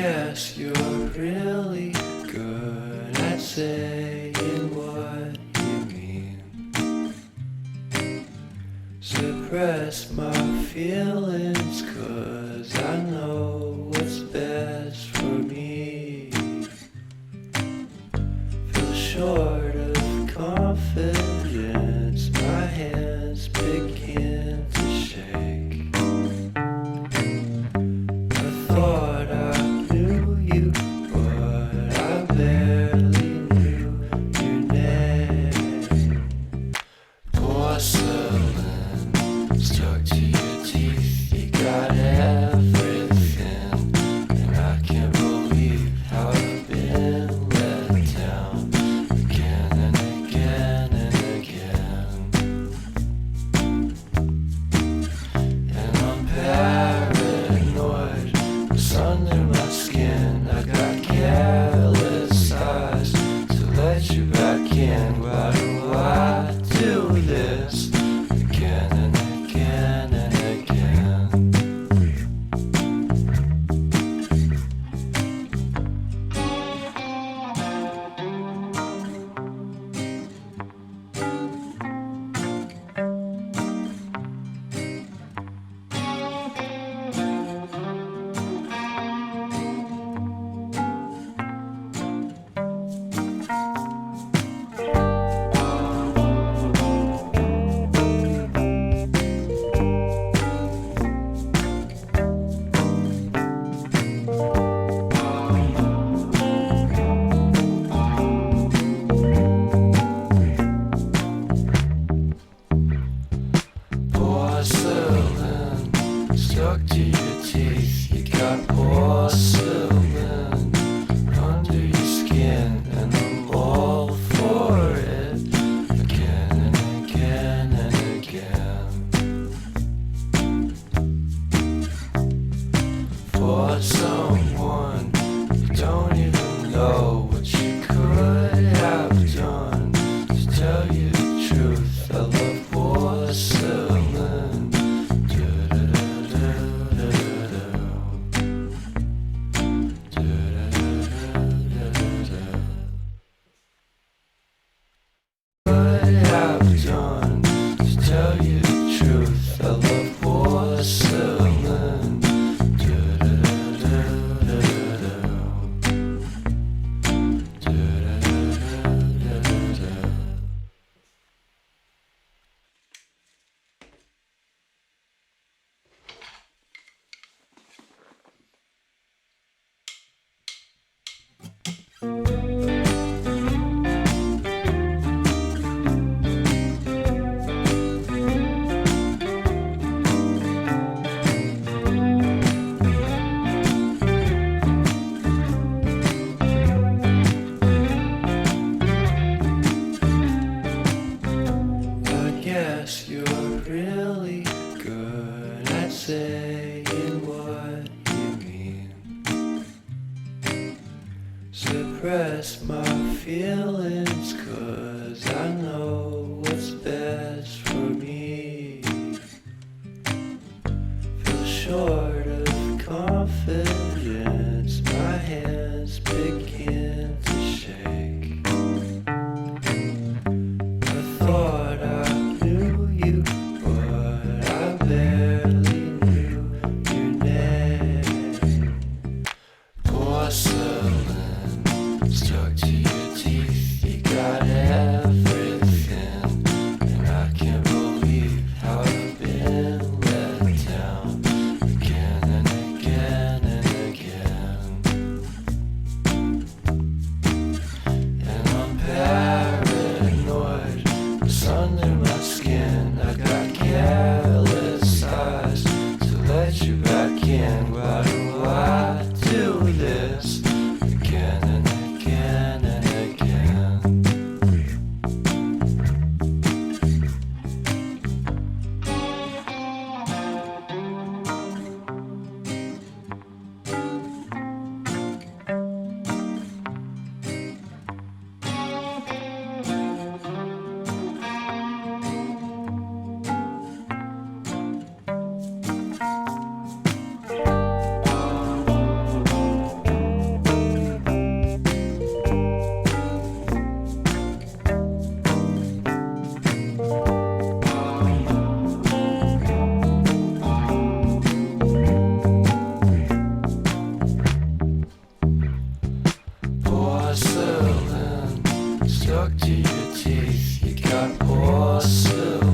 guess you're really good at saying what you mean. Suppress my feelings, 'cause I know what's best for me. Feel short of confidence, my hands begin to shake. I thought I knew you, but I barely knew your name. Porcelain stuck to your teeth, you got everything, and I can't believe how I've been let down again and again and again. And I'm paranoid, what's under my skin? I got careless eyes to let you back in. Why do I do this again and again and again? Porcelain stuck to your teeth, you got porcelain under your skin, and I'm all for it again and again and again. For someone you don't even know what you could have done. To tell you the truth, I love porcelain. Could have done. To tell you the truth, I love porcelain. I guess you're really good at saying what you mean. Suppress my feelings, 'cause I know what's best for me. Feel short of confidence, my hands begin to shake. I thought I knew you, but I barely knew your name. Porcelain stuck to your teeth, you got everything, and I can't believe how I've been let down again and again and again. And I'm paranoid, what's under my skin? I got careless eyes to let you back in. Why do I do this stuck to your teeth. You got porcelain.